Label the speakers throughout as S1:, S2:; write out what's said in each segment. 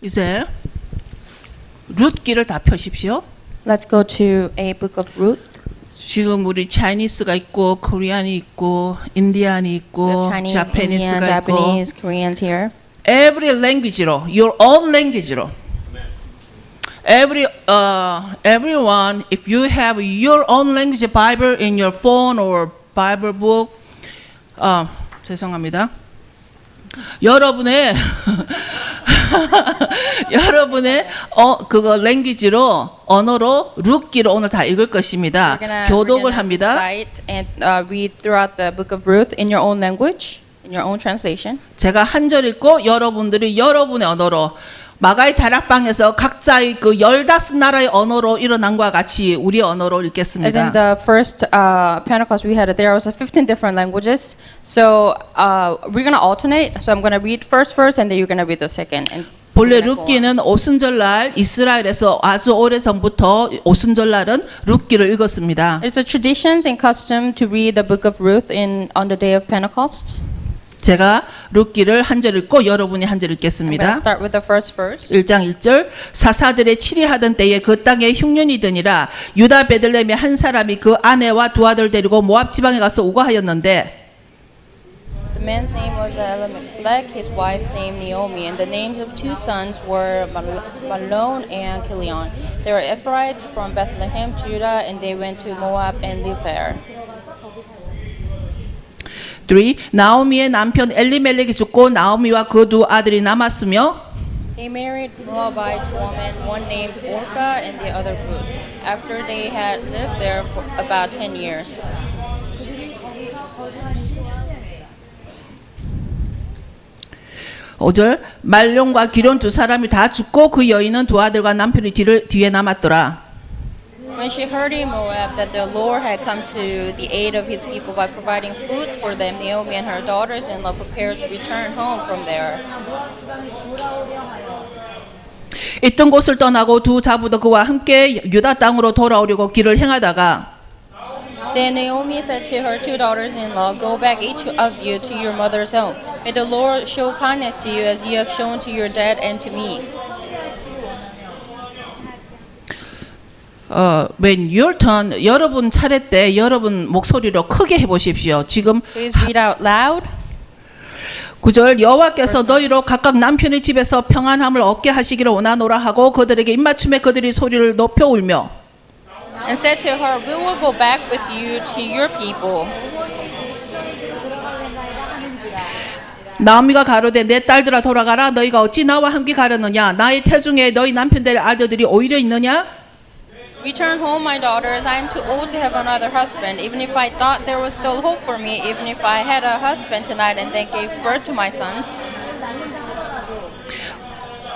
S1: 이제 룻기를 다 펴십시오.
S2: Let's go to a book of Ruth.
S1: 지금 우리 차이니스가 있고 코리안이 있고 인디안이
S2: We
S1: 있고
S2: have Chinese, Indian,
S1: 자파니스가 있고
S2: Japanese, Koreans here.
S1: every language로 your own language로 everyone if you have your own language Bible in your phone or Bible book 죄송합니다. 여러분의 그거 랭귀지로 언어로 룻기로 오늘 다 읽을 것입니다. 교독을 합니다.
S2: Cite and read throughout the book of Ruth in your own language, in your own translation.
S1: 제가 한 절 읽고 여러분들이 여러분의 언어로 마가의 다락방에서 각자의 그 15나라의 언어로 일어난 것과 같이 우리의 언어로
S2: As in
S1: 읽겠습니다.
S2: the first Pentecost we had, there was 15 different languages. So we're gonna alternate. So I'm gonna read first and then you're gonna read the second. And so
S1: 본래
S2: we're gonna go on.
S1: 룻기는 오순절날 이스라엘에서 아주 오래전부터 오순절날은 룻기를 읽었습니다.
S2: It's a tradition and custom to read the book of Ruth on the day of Pentecost.
S1: 제가 룻기를 한 절 읽고 여러분이 한 절
S2: I'm gonna
S1: 읽겠습니다.
S2: start with the first verse.
S1: 1장 1절 사사들의 치리하던 때에 그 땅에 흉년이 드니라 유다 베들레헴의 한 사람이 그 아내와 두 아들 데리고 모압 지방에 가서 우거하였는데
S2: The man's name was Elimelech, his wife's name Naomi, and the names of two sons were Mahlon and Chilion. They were Ephrathites from Bethlehem, Judah, and they went to Moab and lived there.
S1: 3. 나오미의 남편 엘리멜렉이 죽고 나오미와 그 두 아들이 남았으며
S2: They married Moabite woman, one named Orpah and the other Ruth, after they had lived there for about 10 years.
S1: 오절 말론과 기론 두 사람이 다 죽고 그 여인은 두 아들과 남편이 뒤에 남았더라.
S2: When she heard in Moab that the Lord had come to the aid of his people by providing food for them, Naomi and her daughters-in-law prepared to return home from there.
S1: 있던 곳을 떠나고 두 자부도 그와 함께 유다 땅으로 돌아오려고 길을 행하다가
S2: Then Naomi said to her two daughters-in-law, "Go back each of you to your mother's home. May the Lord show kindness to you as you have shown to your dad and to me."
S1: when your turn 여러분 차례 때 여러분 목소리로 크게 해보십시오. 지금
S2: Please read out loud.
S1: 9절 여호와께서 너희로 각각 남편의 집에서 평안함을 얻게 하시기를 원하노라 하고 그들에게 입맞춤에 그들이 소리를 높여 울며
S2: And said to her, "We will go back with you to your people."
S1: 나오미가 가로되 내 딸들아 돌아가라 너희가 어찌 나와 함께 가려느냐 나의 태중에 너희 남편 될 아들들이 오히려 있느냐
S2: Return home, my daughters. I am too old to have another husband. Even if I thought there was still hope for me, even if I had a husband tonight and then gave birth to my sons.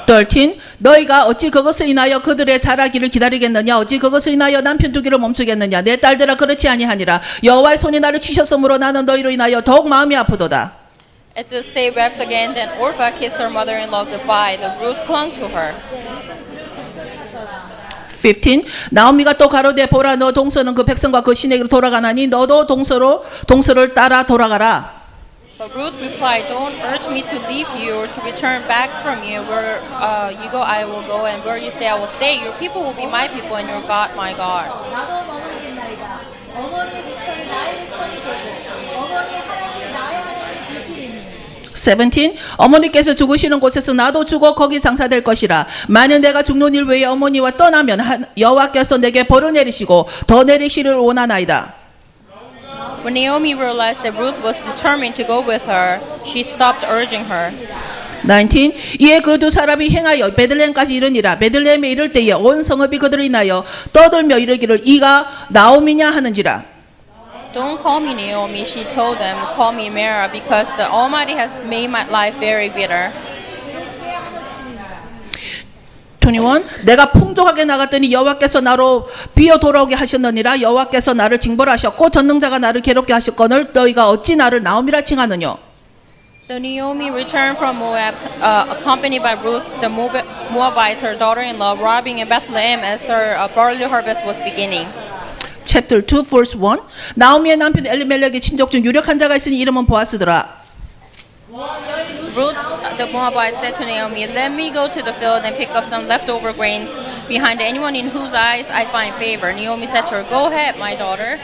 S1: 13 너희가 어찌 그것을 인하여 그들의 자라기를 기다리겠느냐 어찌 그것을 인하여 남편 두기를 멈추겠느냐 내 딸들아 그렇지 아니하니라 여호와의 손이 나를 치셨으므로 나는 너희로 인하여 더욱 마음이 아프도다.
S2: At this they wept again. Then Orpah kissed her mother-in-law goodbye. The Ruth clung to her.
S1: 15 나오미가 또 가로되 보라 너 동서는 그 백성과 그 신에게로 돌아가나니 너도 동서를 따라 돌아가라.
S2: But Ruth replied, "Don't urge me to leave you or to return back from you. Where you go, I will go, and where you stay, I will stay. Your people will be my people, and your God, my God."
S3: 나도 어머니겠나이다. 어머니의 백성이 나의 백성이 되고 어머니의 하나님이 나의 하나님이 되시리니.
S1: 17 어머니께서 죽으시는 곳에서 나도 죽어 거기 장사될 것이라 만일 내가 죽는 일 외에 어머니와 떠나면 여호와께서 내게 벌을 내리시고 더 내리시를 원하나이다.
S2: When Naomi realized that Ruth was determined to go with her, she stopped urging her.
S1: 19 이에 그 두 사람이 행하여 베들레헴까지 이르니라 베들레헴에 이를 때에 온 성읍이 그들을 인하여 떠들며 이르기를 이가 나오미냐 하는지라.
S2: "Don't call me Naomi," she told them. "Call me Mara, because the Almighty has made my life very bitter."
S1: 21 내가 풍족하게 나갔더니 여호와께서 나로 비어 돌아오게 하셨느니라 여호와께서 나를 징벌하셨고 전능자가 나를 괴롭게 하셨거늘 너희가 어찌 나를 나오미라 칭하느냐.
S2: So Naomi returned from Moab, accompanied by Ruth, the Moabites, her daughter-in-law, robbing in Bethlehem as her barley harvest was beginning.
S1: Chapter 2 verse 1 나오미의 남편 엘리멜렉의 친족 중 유력한 자가 있으니 이름은 보아스더라.
S3: 너희
S2: Ruth the Moabite said to Naomi, "Let me go to the field and pick up some leftover grains behind anyone in whose eyes I find favor." Naomi said to her, "Go ahead, my daughter."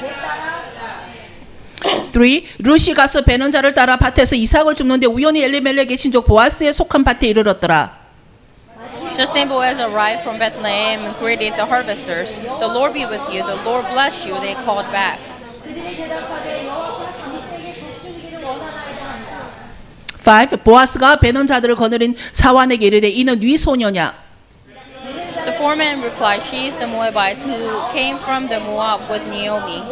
S1: 3. 룻이 가서 베는 자를 따라 밭에서 이삭을 줍는데 우연히 엘리멜렉의 친족 보아스에 속한 밭에 이르렀더라.
S2: Just then Boaz arrived from Bethlehem and greeted the harvesters. "The Lord be with you. The Lord bless you," they called back.
S3: 그들이 대답하되 여호와가 당신에게 복주기를 원하나이다 한다.
S1: 5. 보아스가 베는 자들을 거느린 사환에게 이르되 이는 네 소녀냐?
S2: The foreman replied, "She is the Moabite who came from the Moab with Naomi."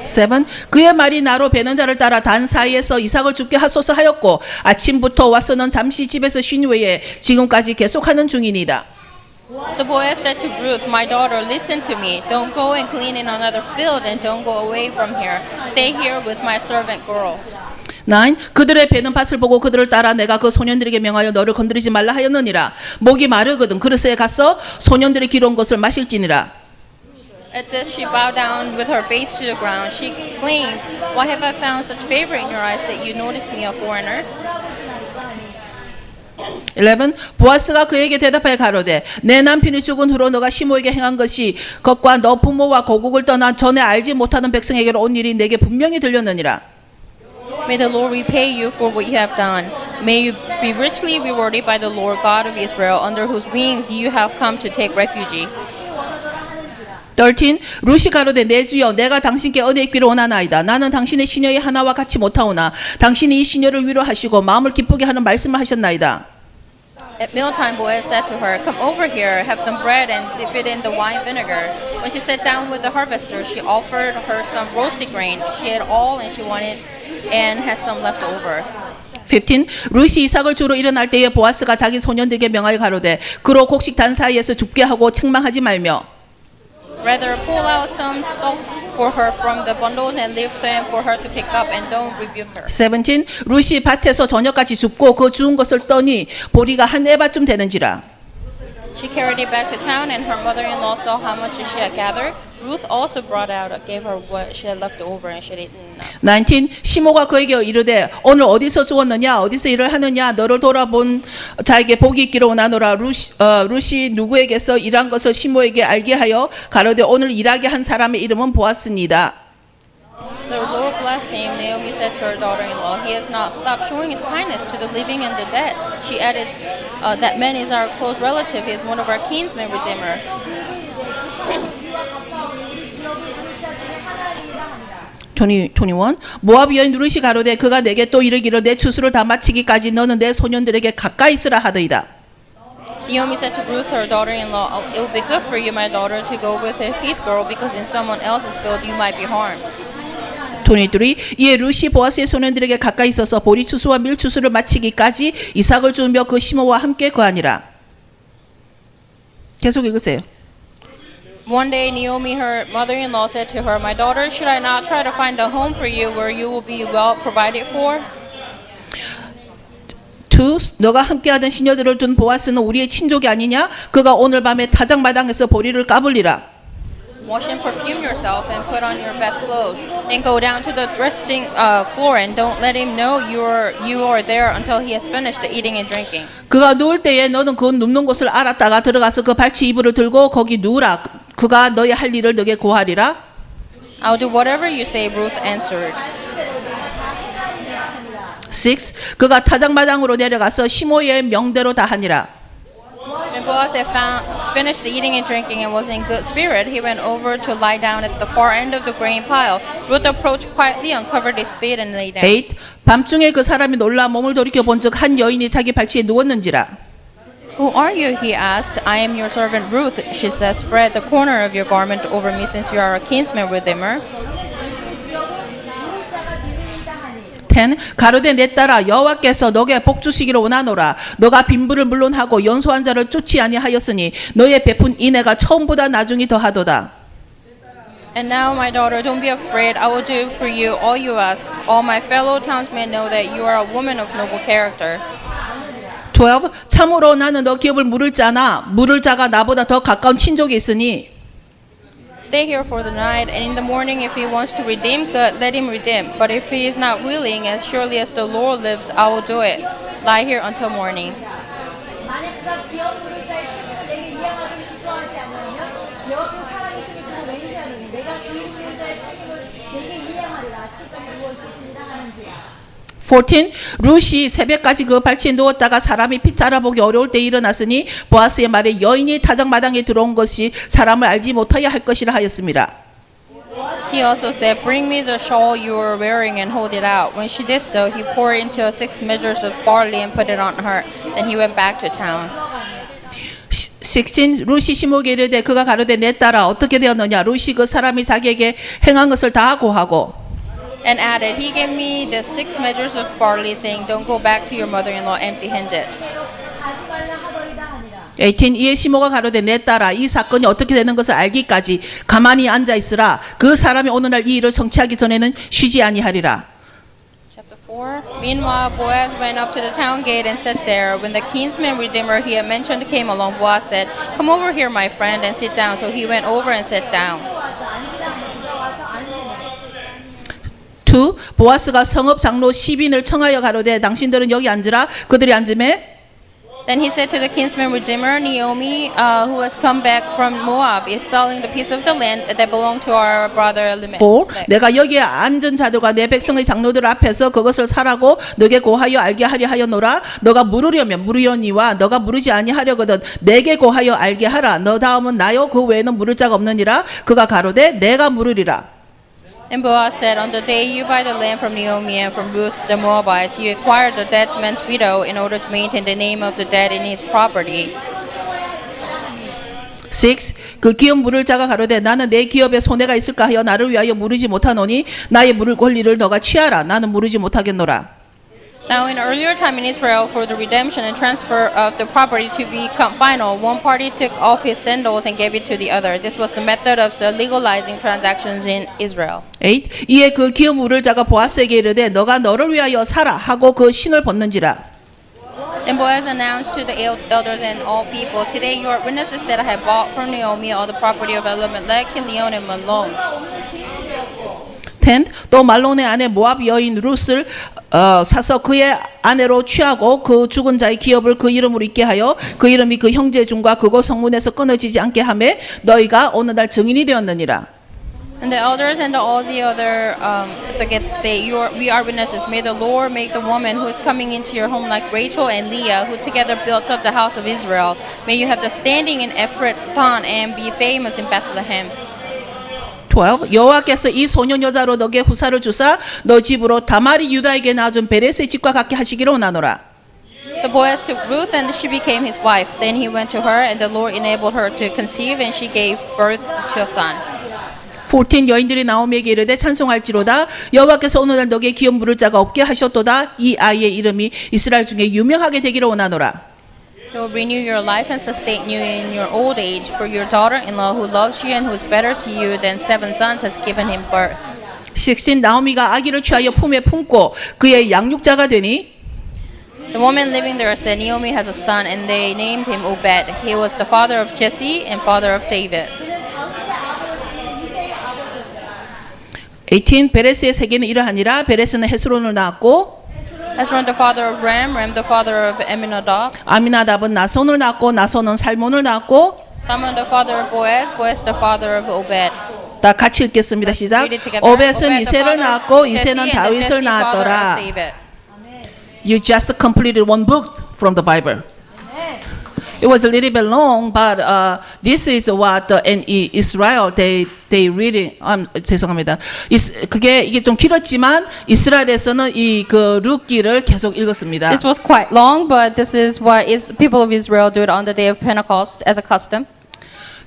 S1: 7. 그의 말이 나로 베는 자를 따라 단 사이에서 이삭을 죽게 하소서 하였고 아침부터 와서는 잠시 집에서 쉰 후에 지금까지 계속하는 중이니이다.
S2: So Boaz said to Ruth, "My daughter, listen to me. Don't go and clean in another field and don't go away from here. Stay here with my servant girls."
S1: 9. 그들의 베는 밭을 보고 그들을 따라 내가 그 소년들에게 명하여 너를 건드리지 말라 하였느니라. 목이 마르거든 그릇에 가서 소년들의 기러운 것을 마실지니라.
S2: At this she bowed down with her face to the ground. She exclaimed, "Why have I found such favor in your eyes that you notice me, a foreigner?"
S1: 11. 보아스가 그에게 대답하여 가로되 내 남편이 죽은 후로 너가 시모에게 행한 것이 것과 너 부모와 고국을 떠나 전에 알지 못하는 백성에게로 온 일이 내게 분명히 들렸느니라.
S2: May the Lord repay you for what you have done. May you be richly rewarded by the Lord God of Israel, under whose wings you have come to take refuge.
S1: 13. 룻이 가로되 내 주여 내가 당신께 은혜 있기를 원하나이다. 나는 당신의 시녀의 하나와 같이 못하오나 당신이 이 시녀를 위로하시고 마음을 기쁘게 하는 말씀을 하셨나이다.
S2: At mealtime, Boaz said to her, "Come over here, have some bread and dip it in the wine vinegar." When she sat down with the harvester, she offered her some roasted grain. She had all and she wanted and had some left over.
S1: 15. 룻이 이삭을 주러 일어날 때에 보아스가 자기 소년들에게 명하여 가로되 그로 곡식 단 사이에서 줍게 하고 책망하지 말며
S2: Rather, pull out some stalks for her from the bundles and leave them for her to pick up, and don't rebuke her.
S1: 17. 룻이 밭에서 저녁까지 줍고 그 주운 것을 떠니 보리가 한 에바쯤 되는지라.
S2: She carried it back to town, and her mother-in-law saw how much she had gathered. Ruth also brought out, gave her what she had left over, and she had eaten enough.
S1: 19. 시모가 그에게 이르되 오늘 어디서 주웠느냐 어디서 일을 하느냐 너를 돌아본 자에게 복이 있기를 원하노라. 룻이 누구에게서 일한 것을 시모에게 알게 하여 가로되 오늘 일하게 한 사람의 이름은 보았습니다.
S2: The Lord bless him, Naomi said to her daughter-in-law. "He has not stopped showing his kindness to the living and the dead." She added, "That man is our close relative. He is one of our kinsmen redeemers."
S1: 21. 모압 여인 룻이 가로되 그가 내게 또 이르기를 내 추수를 다 마치기까지 너는 내 소년들에게 가까이 있으라 하더이다.
S2: Naomi said to Ruth, her daughter-in-law, "It will be good for you, my daughter, to go with his girl, because in someone else's field you might be harmed."
S1: 22. 이에 룻이 보아스의 소년들에게 가까이 있어서 보리 추수와 밀 추수를 마치기까지 이삭을 주며 그 시모와 함께 거하니라. 계속 읽으세요.
S2: One day, Naomi, her mother-in-law, said to her, "My daughter, should I not try to find a home for you where you will be well provided for?"
S1: 2. 너가 함께하던 시녀들을 둔 보아스는 우리의 친족이 아니냐? 그가 오늘 밤에 타작마당에서 보리를 까불리라.
S2: Wash and perfume yourself and put on your best clothes. Then go down to the resting floor and don't let him know you are there until he has finished eating and drinking.
S1: 그가 누울 때에 너는 그 눕는 곳을 알았다가 들어가서 그 발치 이불을 들고 거기 누우라. 그가 너의 할 일을 너에게 고하리라.
S2: "I'll do whatever you say," Ruth answered.
S1: 6. 그가 타작마당으로 내려가서 시모의 명대로 다 하니라.
S2: When Boaz had finished the eating and drinking and was in good spirit, he went over to lie down at the far end of the grain pile. Ruth approached quietly, uncovered his feet, and lay down.
S1: 8. 밤중에 그 사람이 놀라 몸을 돌이켜 본즉 한 여인이 자기 발치에 누웠는지라.
S2: "Who are you?" he asked. "I am your servant Ruth," she said. "Spread the corner of your garment over me, since you are a kinsman redeemer." 10.
S1: 가로되 내 딸아 여호와께서 너게 복 주시기를 원하노라. 너가 빈부를 물론하고 연소한 자를 쫓지 아니하였으니 너의 베푼 인애가 처음보다 나중이 더하도다.
S2: "And now, my daughter, don't be afraid. I will do for you all you ask. All my fellow townsmen know that you are a woman of noble character."
S1: 12. 참으로 나는 너 기업을 물을 자나 물을 자가 나보다 더 가까운 친족이 있으니
S2: Stay here for the night, and in the morning, if he wants to redeem, good, let him redeem. But if he is not willing, as surely as the Lord lives, I will do it. Lie here until morning.
S3: 만약 그가 기업 물자의 책임을 내게 이양하기를 기뻐하지 않으면 여호와께서 사람이 주니 그가 왠지 하느니 내가 그 물자의 책임을 내게 이양하리라 지금 누워 있을지니라 하는지라.
S1: 14. 룻이 새벽까지 그 발치에 누웠다가 사람이 피 알아보기 어려울 때 일어났으니 보아스의 말에 여인이 타작마당에 들어온 것이 사람을 알지 못하여 할 것이라 하였습니다.
S2: He also said, "Bring me the shawl you are wearing and hold it out." When she did so, he poured into 6 measures of barley and put it on her. Then he went back to town.
S1: 16. 룻이 시므에게 이르되 그가 가로되 내 딸아 어떻게 되었느냐. 룻이 그 사람이 자기에게 행한 것을 다 고하고
S2: And added, "He gave me the 6 measures of barley, saying, 'Don't go back to your mother-in-law empty-handed.'"
S3: 하지 말라 하더이다 하니라.
S1: 18. 이에 시므가 가로되 내 딸아 이 사건이 어떻게 되는 것을 알기까지 가만히 앉아 있으라. 그 사람이 오늘날 이 일을 성취하기 전에는 쉬지 아니하리라.
S2: Chapter 4. Meanwhile, Boaz went up to the town gate and sat there. When the kinsman redeemer he had mentioned came along, Boaz said, "Come over here, my friend, and sit down." So he went over and sat down.
S3: 와서 앉으라 하니 그가 와서 앉으니
S1: 2. 보아스가 성읍 장로 10인을 청하여 가로되 당신들은 여기 앉으라. 그들이 앉음에
S2: Then he said to the kinsman redeemer, Naomi, who has come back from Moab, is selling the piece of the land that belonged to our brother Elimelech.
S1: 4. 내가 여기에 앉은 자들과 내 백성의 장로들 앞에서 그것을 사라고 너게 고하여 알게 하려 하였노라. 너가 물으려면 물으려니와 너가 물으지 아니하려거든 내게 고하여 알게 하라. 너 다음은 나요 그 외에는 물을 자가 없느니라. 그가 가로되 내가 물으리라.
S2: And Boaz said, "On the day you buy the land from Naomi and from Ruth the Moabites, you acquire the dead man's widow in order to maintain the name of the dead in his property."
S1: 6. 그 기업 물을 자가 가로되 나는 내 기업에 손해가 있을까 하여 나를 위하여 물으지 못하노니 나의 물을 권리를 너가 취하라. 나는 물으지 못하겠노라.
S2: Now, in earlier time in Israel, for the redemption and transfer of the property to become final, one party took off his sandals and gave it to the other. This was the method of the legalizing transactions in Israel.
S1: 8. 이에 그 기업 물을 자가 보아스에게 이르되 너가 너를 위하여 사라 하고 그 신을 벗는지라.
S2: And Boaz announced to the elders and all people, "Today you are witnesses that I have bought from Naomi all the property of Elimelech, Chilion, and Mahlon."
S1: 10. 또 말론의 아내 모압 여인 룻을 사서 그의 아내로 취하고 그 죽은 자의 기업을 그 이름으로 있게 하여 그 이름이 그 형제 중과 그곳 성문에서 끊어지지 않게 하매 너희가 오늘날 증인이 되었느니라.
S2: And the elders and all the other say, "We are witnesses. May the Lord make the woman who is coming into your home like Rachel and Leah, who together built up the house of Israel. May you have the standing in Ephrathah and be famous in Bethlehem."
S1: 12. 여호와께서 이 소년 여자로 너게 후사를 주사 너 집으로 다말이 유다에게 낳아준 베레스의 집과 같게 하시기로 원하노라.
S2: So Boaz took Ruth and she became his wife. Then he went to her and the Lord enabled her to conceive and she gave birth to a son.
S1: 14. 여인들이 나오미에게 이르되 찬송할지로다 여호와께서 오늘날 너게 기업 물을 자가 없게 하셨도다. 이 아이의 이름이 이스라엘 중에 유명하게 되기를 원하노라.
S2: He will renew your life and sustain you in your old age, for your daughter-in-law who loves you and who is better to you than 7 sons has given him birth.
S1: 16. 나오미가 아기를 취하여 품에 품고 그의 양육자가 되니
S2: The woman living there said, "Naomi has a son," and they named him Obed. He was the father of Jesse and father of David.
S3: 그는 다윗의 아버지 이새의 아버지였다.
S1: 18. 베레스의 세계는 이러하니라. 베레스는 헤스론을 낳았고
S2: Hezron the father of Ram, Ram the father of Amminadab,
S1: 아미나답은 나손을 낳았고 나손은 살몬을 낳았고
S2: Salmon the father of Boaz, Boaz the father of Obed.
S1: 다 같이 읽겠습니다. 시작.
S2: Read it together.
S1: 오벳은
S2: Obed the
S1: 이새를
S2: father of
S1: 낳았고
S2: Jesse
S1: 이새는
S2: and the
S1: 다윗을
S2: Jesse father
S1: 낳았더라.
S2: of David.
S1: You just completed one book from the Bible. It was a little bit long, but this is what in Israel they really 죄송합니다. 그게 이게 좀 길었지만 이스라엘에서는 이 그 룻기를 계속 읽었습니다.
S2: This was quite long, but this is what people of Israel do it on the day of Pentecost as a custom.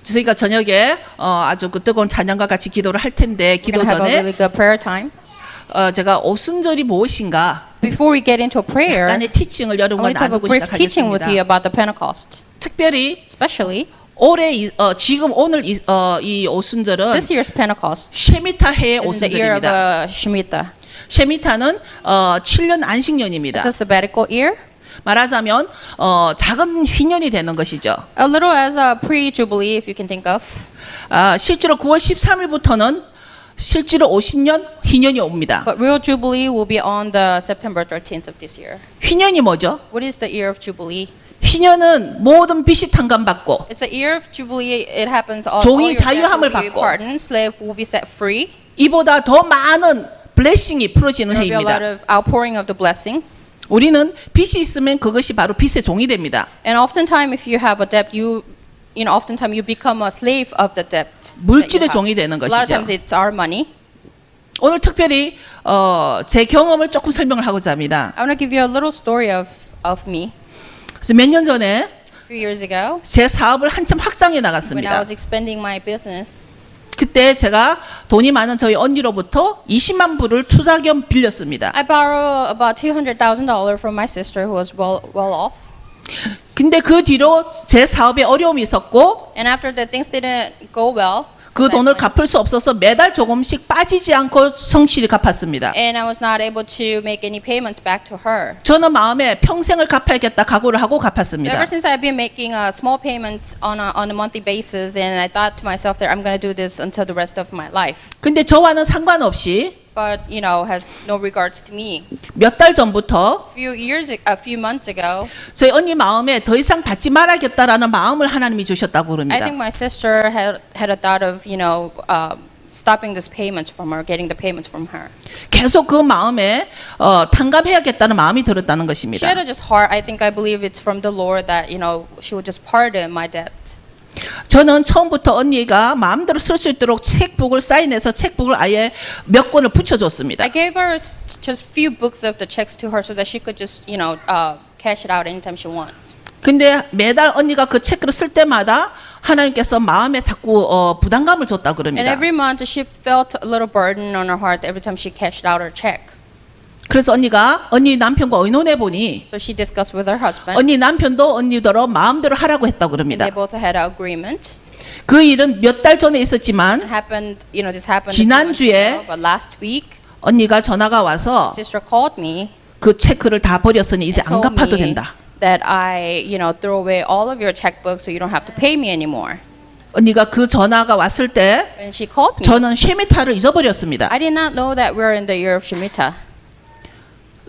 S1: 저희가 저녁에 아주 그 뜨거운 찬양과 같이 기도를 할 텐데
S2: We're
S1: 기도
S2: going to have a
S1: 전에
S2: really good prayer time.
S1: 제가 오순절이 무엇인가
S2: Before we get into prayer,
S1: 약간의 티칭을
S2: I
S1: 여러분과
S2: want to have a
S1: 나누고
S2: brief teaching with you
S1: 시작하겠습니다.
S2: about the Pentecost.
S1: 특별히
S2: Especially
S1: 올해 지금 오늘 이 오순절은
S2: this year's Pentecost
S1: 셰미타 해의
S2: is in the year of
S1: 오순절입니다.
S2: Shemitah.
S1: 셰미타는 7년 안식년입니다.
S2: It's a sabbatical year.
S1: 말하자면 작은 휘년이 되는 것이죠.
S2: A little as a pre-Jubilee, if you can think of.
S1: 실제로 9월 13일부터는 실제로 50년 휘년이 옵니다.
S2: But real Jubilee will be on the September 13th of this year.
S1: 휘년이 뭐죠?
S2: What is the year of Jubilee?
S1: 휘년은 모든 빚이 탕감받고
S2: It's a year of Jubilee. It happens all
S1: 종이
S2: your debts will
S1: 자유함을
S2: be
S1: 받고
S2: pardoned, slave will be set free.
S1: 이보다 더 많은 블레싱이 풀어지는
S2: There will be a lot
S1: 해입니다.
S2: of outpouring of the blessings.
S1: 우리는 빚이 있으면 그것이 바로 빚의 종이 됩니다.
S2: And oftentimes, if you have a debt, oftentimes you become a slave of the debt. that you
S1: 물질의
S2: have.
S1: 종이 되는
S2: A lot of
S1: 것이죠.
S2: times it's our money.
S1: 오늘 특별히 제 경험을 조금 설명을 하고자 합니다.
S2: I want to give you a little story of me.
S1: 그래서 몇 년 전에
S2: A few years ago,
S1: 제 사업을 한참 확장해
S2: when I
S1: 나갔습니다.
S2: was expanding my business,
S1: 그때 제가 돈이 많은 저희 언니로부터 20만 불을 투자 겸 빌렸습니다.
S2: I borrowed about $200,000 from my sister who was well off.
S1: 근데 그 뒤로 제 사업에 어려움이 있었고
S2: And after that, things didn't go well.
S1: 그 돈을 갚을 수 없어서 매달 조금씩 빠지지 않고 성실히 갚았습니다.
S2: And I was not able to make any payments back to her.
S1: 저는 마음에 평생을 갚아야겠다 각오를 하고
S2: So
S1: 갚았습니다.
S2: ever since I've been making small payments on a monthly basis, and I thought to myself that I'm going to do this until the rest of my life.
S1: 근데 저와는 상관없이
S2: But has no regards to me.
S1: 몇 달 전부터
S2: A few months ago,
S1: 저희 언니 마음에 더 이상 받지 말아야겠다라는 마음을 하나님이 주셨다고
S2: I
S1: 그럽니다.
S2: think my sister had a thought of stopping this payments from her, getting the payments from her.
S1: 계속 그 마음에 탕감해야겠다는 마음이 들었다는
S2: She
S1: 것입니다.
S2: had a just heart. I believe it's from the Lord that she would just pardon my debt.
S1: 저는 처음부터 언니가 마음대로 쓸 수 있도록 책북을 사인해서 책북을 아예 몇 권을 붙여줬습니다.
S2: I gave her just few books of the checks to her so that she could just cash it out anytime she wants.
S1: 근데 매달 언니가 그 체크를 쓸 때마다 하나님께서 마음에 자꾸 부담감을 줬다고
S2: And
S1: 그럽니다.
S2: every month she felt a little burden on her heart every time she cashed out her check.
S1: 그래서 언니가 언니 남편과 의논해 보니
S2: So she discussed with her husband.
S1: 언니 남편도 언니더러 마음대로 하라고 했다고
S2: And
S1: 그럽니다.
S2: they both had an agreement.
S1: 그 일은 몇 달 전에 있었지만
S2: It happened, this happened a few months
S1: 지난주에
S2: ago, but last week,
S1: 언니가 전화가 와서
S2: sister called me
S1: 그 체크를 다 버렸으니 이제
S2: and
S1: 안
S2: told
S1: 갚아도
S2: me
S1: 된다.
S2: that I, throw away all of your checkbooks so you don't have to pay me anymore.
S1: 언니가 그 전화가 왔을 때
S2: When she called me,
S1: 저는 쉐미타를 잊어버렸습니다.
S2: I did not know that we're in the year of Shemitah.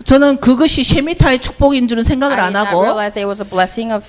S1: 저는 그것이 쉐미타의 축복인 줄은 생각을
S2: I
S1: 안
S2: did not
S1: 하고
S2: realize it was a blessing of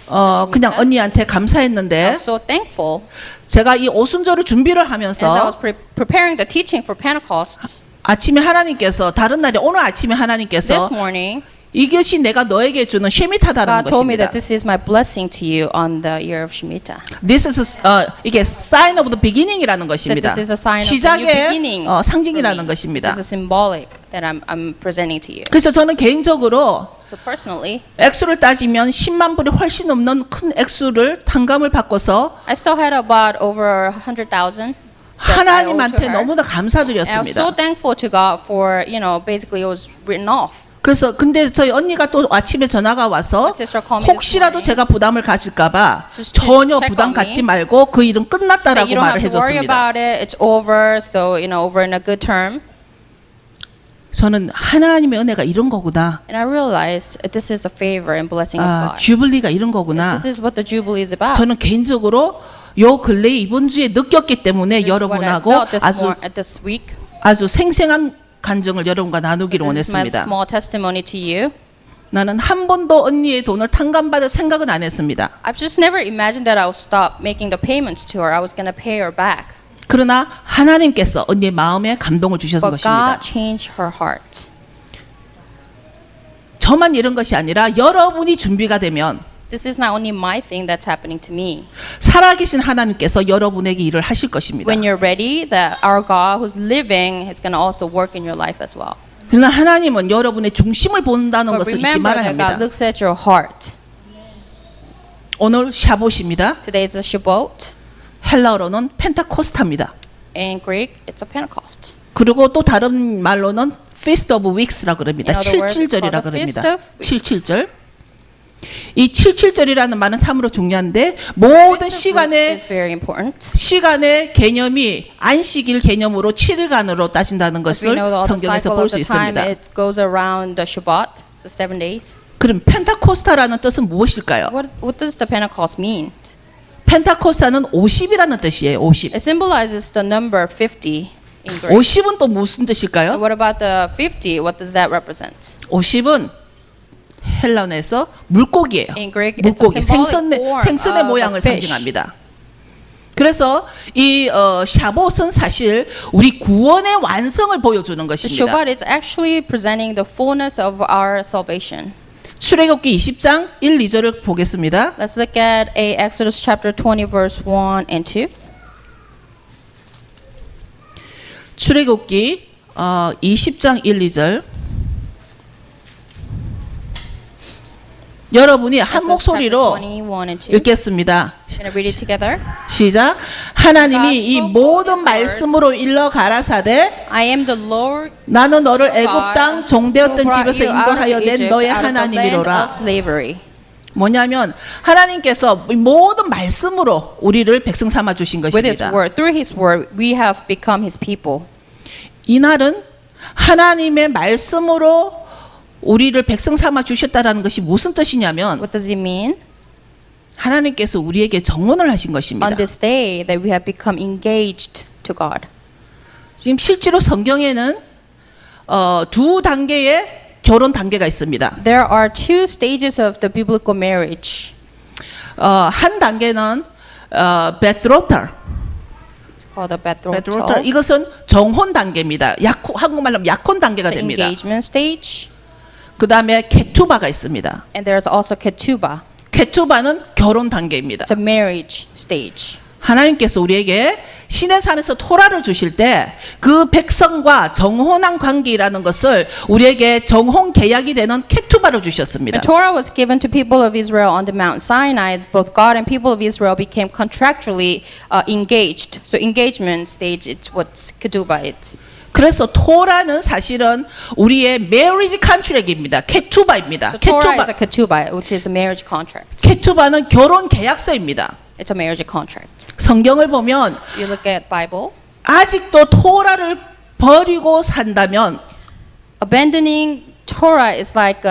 S1: 그냥
S2: Shemitah.
S1: 언니한테
S2: I
S1: 감사했는데
S2: was so thankful
S1: 제가 이 오순절을 준비를
S2: as I
S1: 하면서
S2: was preparing the teaching for Pentecost
S1: 아침에 하나님께서 다른 날에 오늘 아침에 하나님께서
S2: this morning.
S1: 이것이 내가 너에게 주는 쉐미타다라는
S2: God told me
S1: 것입니다.
S2: that this is my blessing to you on the year of Shemitah.
S1: This is 이게 sign of the beginning이라는
S2: That
S1: 것입니다.
S2: this is a sign of the new
S1: 시작의
S2: beginning. for
S1: 상징이라는
S2: me.
S1: 것입니다.
S2: This is a symbolic that I'm presenting to you.
S1: 그래서 저는 개인적으로
S2: So personally,
S1: 액수를 따지면 10만 불이 훨씬 넘는 큰 액수를 탕감을 받고서
S2: I still had about over 100,000.
S1: 하나님한테 너무나
S2: And I was so
S1: 감사드렸습니다.
S2: thankful to God for, basically it was written off.
S1: 그래서 근데 저희 언니가 또 아침에 전화가 와서
S2: My sister called me this
S1: 혹시라도
S2: morning.
S1: 제가 부담을 가질까봐
S2: Just to
S1: 전혀
S2: check
S1: 부담
S2: on
S1: 갖지
S2: me.
S1: 말고 그 일은
S2: That
S1: 끝났다라고
S2: you don't
S1: 말을
S2: have to worry
S1: 해줬습니다.
S2: about it. It's over. So, over in a good term.
S1: 저는 하나님의 은혜가 이런 거구나.
S2: And I realized this is a favor and blessing of God.
S1: 주블리가 이런 거구나.
S2: This is what the Jubilee is about.
S1: 저는 개인적으로 요 근래 이번 주에 느꼈기 때문에
S2: This is what I
S1: 여러분하고
S2: felt this week.
S1: 아주 생생한 간증을 여러분과 나누기를
S2: This is my
S1: 원했습니다.
S2: small testimony to you.
S1: 나는 한 번도 언니의 돈을 탕감받을 생각은 안 했습니다.
S2: I've just never imagined that I would stop making the payments to her. I was going to pay her back.
S1: 그러나 하나님께서 언니의 마음에 감동을 주셔서
S2: But
S1: 것입니다.
S2: God changed her heart.
S1: 저만 이런 것이 아니라 여러분이 준비가 되면
S2: This is not only my thing that's happening to me.
S1: 살아계신 하나님께서 여러분에게 일을 하실 것입니다.
S2: When you're ready, that our God who's living is going to also work in your life as well.
S1: 그러나 하나님은 여러분의 중심을 본다는
S2: But
S1: 것을 잊지
S2: remember
S1: 말아야
S2: that God
S1: 합니다.
S2: looks at your heart.
S1: 오늘 샤봇입니다.
S2: Today is a Shabbat.
S1: 헬라어로는 펜타코스타입니다.
S2: In Greek, it's a Pentecost.
S1: 그리고 또 다른 말로는 Feast of Weeks라 그럽니다.
S2: In other words, it's
S1: 칠칠절이라
S2: called the Feast
S1: 그럽니다.
S2: of Weeks.
S1: 칠칠절. 이 칠칠절이라는 말은 참으로 중요한데 모든 시간의
S2: is very important.
S1: 시간의 개념이 안식일 개념으로 7일간으로 따진다는
S2: As we
S1: 것을
S2: know, all the
S1: 성경에서
S2: cycle
S1: 볼
S2: of
S1: 수
S2: the time
S1: 있습니다.
S2: it goes around the Shabbat, the 7 days.
S1: 그럼 펜타코스타라는 뜻은 무엇일까요?
S2: What does the Pentecost mean?
S1: 펜타코스타는 50이라는 뜻이에요. 50.
S2: It symbolizes the number 50 in Greek.
S1: 50은 또 무슨 뜻일까요?
S2: And what about the 50? What does that represent?
S1: 50은 헬라어에서 물고기예요.
S2: In Greek, it's a
S1: 물고기,
S2: symbolic form
S1: 생선의
S2: of
S1: 모양을
S2: a fish.
S1: 상징합니다. 그래서 이 샤봇은 사실 우리 구원의 완성을 보여주는
S2: The
S1: 것입니다.
S2: Shabbat is actually presenting the fullness of our salvation.
S1: 출애굽기 20장 1, 2절을 보겠습니다.
S2: Let's look at Exodus chapter 20 verse 1 and 2.
S1: 출애굽기 20장 1, 2절. 여러분이 한
S2: Exodus
S1: 목소리로
S2: chapter 21 and 2.
S1: 읽겠습니다.
S2: Gonna read it together.
S1: 시작. 하나님이 이 모든 말씀으로 일러 가라사대
S2: I am the Lord
S1: 나는 너를 애굽
S2: God
S1: 땅
S2: who
S1: 종되었던
S2: brought
S1: 집에서
S2: you out of
S1: 인도하여 낸
S2: Egypt,
S1: 너의
S2: out of the land
S1: 하나님이로라.
S2: of slavery.
S1: 뭐냐면 하나님께서 이 모든 말씀으로 우리를 백성 삼아 주신
S2: With His
S1: 것입니다.
S2: word, through His word, we have become His people.
S1: 이날은 하나님의 말씀으로 우리를 백성 삼아 주셨다라는 것이 무슨 뜻이냐면
S2: What does it mean?
S1: 하나님께서 우리에게 정언을 하신 것입니다.
S2: On this day that we have become engaged to God.
S1: 지금 실제로 성경에는 두 단계의 결혼 단계가 있습니다.
S2: There are two stages of the biblical marriage.
S1: 한 단계는 베트로탈.
S2: It's called a
S1: 베트로탈.
S2: betrothal.
S1: 이것은 정혼 단계입니다. 한국말로 하면 약혼 단계가
S2: The
S1: 됩니다.
S2: engagement stage.
S1: 그 다음에 케투바가 있습니다.
S2: And there's also ketubah.
S1: 케투바는 결혼 단계입니다.
S2: It's a marriage stage.
S1: 하나님께서 우리에게 시내산에서 토라를 주실 때 그 백성과 정혼한 관계라는 것을 우리에게 정혼 계약이 되는 케투바로 주셨습니다.
S2: The Torah was given to people of Israel on the Mount Sinai. Both God and people of Israel became contractually engaged. So engagement stage, it's what ketubah is.
S1: 그래서 토라는 사실은 우리의 메리지 컨트랙입니다. 케투바입니다.
S2: So Torah is a
S1: 케투바.
S2: ketubah, which is a marriage contract.
S1: 케투바는 결혼 계약서입니다.
S2: It's a marriage contract.
S1: 성경을 보면
S2: You look at Bible.
S1: 아직도 토라를 버리고 산다면
S2: Abandoning Torah is like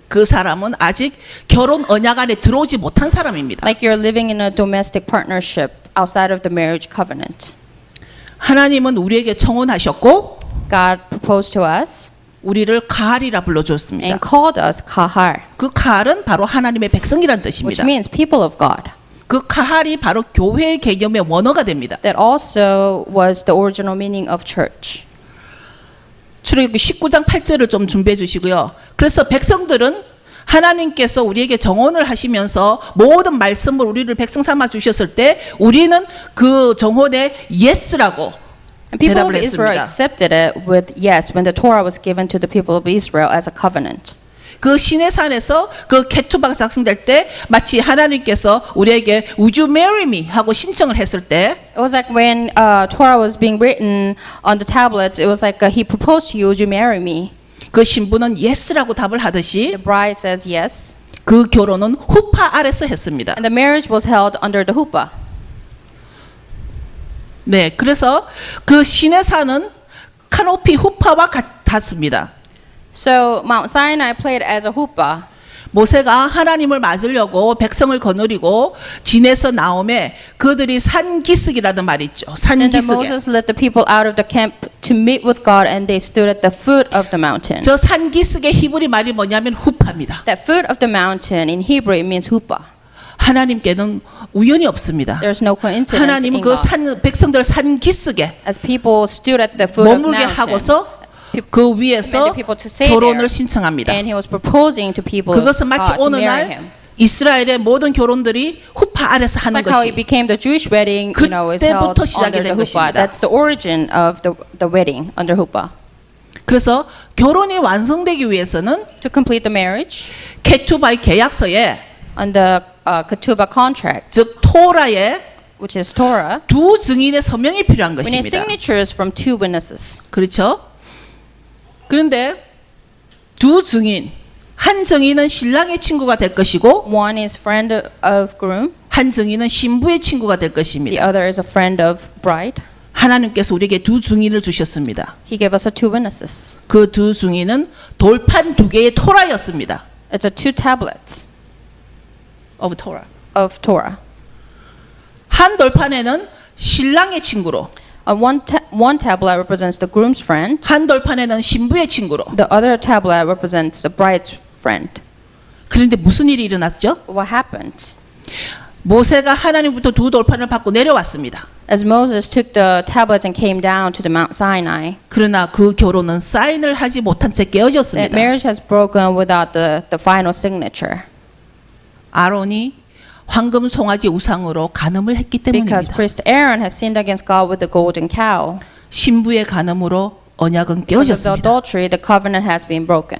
S1: 그 사람은 아직 결혼 언약 안에 들어오지 못한 사람입니다.
S2: you're living in a domestic partnership outside of the marriage covenant.
S1: 하나님은 우리에게 청혼하셨고
S2: God proposed to us
S1: 우리를 가할이라 불러줬습니다.
S2: and called us kahar,
S1: 그 가할은 바로 하나님의 백성이란
S2: which
S1: 뜻입니다.
S2: means people of God.
S1: 그 가할이 바로 교회의 개념의 원어가 됩니다.
S2: That also was the original meaning of church.
S1: 출애굽기 19장 8절을 좀 준비해 주시고요. 그래서 백성들은 하나님께서 우리에게 정언을 하시면서 모든 말씀을 우리를 백성 삼아 주셨을 때 우리는 그 정언에 예스라고
S2: And people of
S1: 대답을
S2: Israel
S1: 했습니다.
S2: accepted it with yes when the Torah was given to the people of Israel as a covenant.
S1: 그 시내산에서 그 케투바가 작성될 때 마치 하나님께서 우리에게 Would you marry me? 하고 신청을 했을 때
S2: It was like when Torah was being written on the tablets, it was like he proposed to you, would you marry me?
S1: 그 신부는 예스라고 답을 하듯이
S2: The bride says yes.
S1: 그 결혼은 후파 아래서 했습니다.
S2: And the marriage was held under the huppah.
S1: 네, 그래서 그 시내산은 카노피 후파와 같았습니다.
S2: So Mount Sinai played as a huppah.
S1: 모세가 하나님을 맞으려고 백성을 거느리고 진에서 나오매 그들이 산기슭이라는 말이 있죠.
S2: And then
S1: 산기슭에.
S2: Moses led the people out of the camp to meet with God, and they stood at the foot of the mountain.
S1: 저 산기슭의 히브리 말이 뭐냐면 후파입니다.
S2: That foot of the mountain in Hebrew it means huppah.
S1: 하나님께는 우연이 없습니다.
S2: There's no coincidence
S1: 하나님은
S2: in
S1: 그
S2: God.
S1: 백성들 산기슭에
S2: As people stood at the foot of the
S1: 머물게
S2: mountain,
S1: 하고서 그 위에서
S2: commanded people to stay
S1: 결혼을
S2: there,
S1: 신청합니다.
S2: and he was proposing to people
S1: 그것은 마치
S2: to
S1: 오늘
S2: marry
S1: 날
S2: him.
S1: 이스라엘의 모든 결혼들이 후파 아래서
S2: It's
S1: 하는
S2: like how it
S1: 것이
S2: became the Jewish wedding, is held
S1: 그때부터 시작이
S2: under the
S1: 된
S2: huppah.
S1: 것입니다.
S2: That's the origin of the wedding under huppah.
S1: 그래서 결혼이 완성되기 위해서는
S2: To complete the marriage,
S1: 케투바의 계약서에
S2: on the ketubah contract,
S1: 즉 토라에
S2: which is Torah,
S1: 두 증인의 서명이 필요한
S2: we need
S1: 것입니다.
S2: signatures from two witnesses.
S1: 그렇죠? 그런데 두 증인, 한 증인은 신랑의 친구가 될 것이고
S2: One is friend of groom,
S1: 한 증인은 신부의 친구가 될
S2: the
S1: 것입니다.
S2: other is a friend of bride.
S1: 하나님께서 우리에게 두 증인을 주셨습니다.
S2: He gave us two witnesses.
S1: 그 두 증인은 돌판 두 개의 토라였습니다.
S2: It's two tablets
S1: of Torah.
S2: of Torah.
S1: 한 돌판에는 신랑의 친구로,
S2: One tablet represents the groom's friend.
S1: 한 돌판에는 신부의 친구로.
S2: The other tablet represents the bride's friend.
S1: 그런데 무슨 일이 일어났죠?
S2: What happened?
S1: 모세가 하나님부터 두 돌판을 받고 내려왔습니다.
S2: As Moses took the tablets and came down to the Mount Sinai,
S1: 그러나 그 결혼은 사인을 하지 못한 채
S2: that
S1: 깨어졌습니다.
S2: marriage has broken without the final signature
S1: 아론이 황금 송아지 우상으로 간음을 했기
S2: because
S1: 때문입니다.
S2: priest Aaron has sinned against God with the golden cow.
S1: 신부의 간음으로 언약은
S2: Because of the
S1: 깨어졌습니다.
S2: adultery, the covenant has been broken.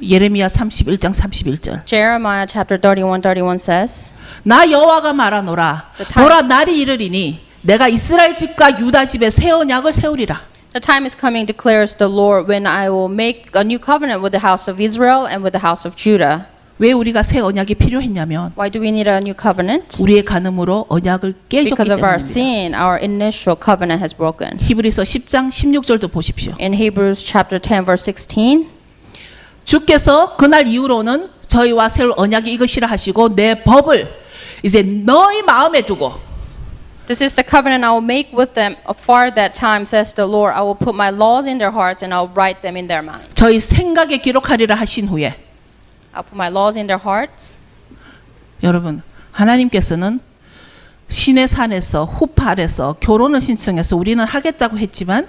S1: 예레미야 31장 31절.
S2: Jeremiah chapter 31 says,
S1: 나 여호와가 말하노라.
S2: The time-
S1: 보라 날이 이르리니 내가 이스라엘 집과 유다 집에 새 언약을 세우리라.
S2: The time is coming, declares the Lord, when I will make a new covenant with the house of Israel and with the house of Judah.
S1: 왜 우리가 새 언약이 필요했냐면
S2: Why do we need a new covenant?
S1: 우리의 간음으로 언약을 깨졌기
S2: Because of our
S1: 때문입니다.
S2: sin, our initial covenant has broken.
S1: 히브리서 10장 16절도 보십시오.
S2: In Hebrews chapter 10 verse 16,
S1: 주께서 그날 이후로는 저희와 세울 언약이 이것이라 하시고 내 법을 이제 너희 마음에 두고
S2: this is the covenant I will make with them for that time, says the Lord. I will put my laws in their hearts and I will write them in their mind.
S1: 저희 생각에 기록하리라 하신 후에
S2: I'll put my laws in their hearts.
S1: 여러분 하나님께서는 신의 산에서 후파 아래서 결혼을 신청해서 우리는 하겠다고 했지만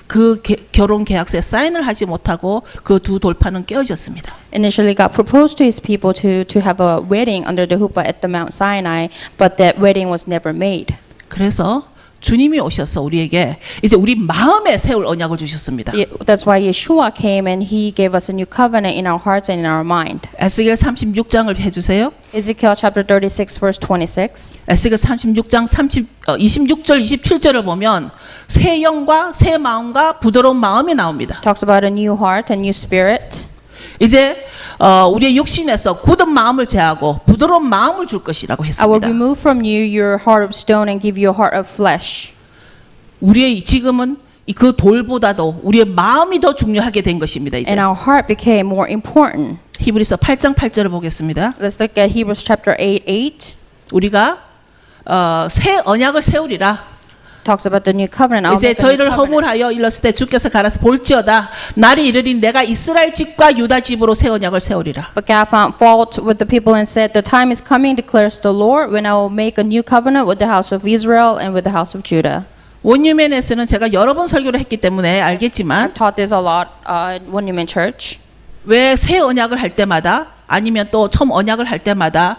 S1: 그 결혼 계약서에 사인을 하지 못하고 그 두 돌판은 깨어졌습니다.
S2: Initially, God proposed to His people to have a wedding under the huppah at the Mount Sinai, but that wedding was never made.
S1: 그래서 주님이 오셔서 우리에게 이제 우리 마음에 세울 언약을 주셨습니다.
S2: That's why Yeshua came and He gave us a new covenant in our hearts and in our mind.
S1: 에스겔 36장을 해주세요.
S2: Ezekiel chapter 36 verse 26.
S1: 에스겔 36장 26절 27절을 보면 새 영과 새 마음과 부드러운 마음이 나옵니다.
S2: Talks about a new heart, a new spirit.
S1: 이제 우리의 육신에서 굳은 마음을 제하고 부드러운 마음을 줄 것이라고
S2: I will
S1: 했습니다.
S2: remove from you your heart of stone and give you a heart of flesh.
S1: 우리의 지금은 그 돌보다도 우리의 마음이 더 중요하게 된 것입니다. 이제
S2: And our heart became more important.
S1: 히브리서 8장 8절을 보겠습니다.
S2: Let's look at Hebrews chapter 8.
S1: 우리가 새 언약을 세우리라.
S2: Talks about the new covenant. I'll
S1: 이제
S2: make a new
S1: 저희를
S2: covenant.
S1: 허물하여 일렀을 때 주께서 가라사 볼지어다 날이 이르린 내가 이스라엘 집과 유다 집으로 새 언약을 세우리라.
S2: But God found fault with the people and said, the time is coming, declares the Lord, when I will make a new covenant with the house of Israel and with the house of Judah.
S1: 원유맨에서는 제가 여러 번 설교를 했기 때문에 알겠지만
S2: I've taught this a lot in One Human Church.
S1: 왜 새 언약을 할 때마다 아니면 또 처음 언약을 할 때마다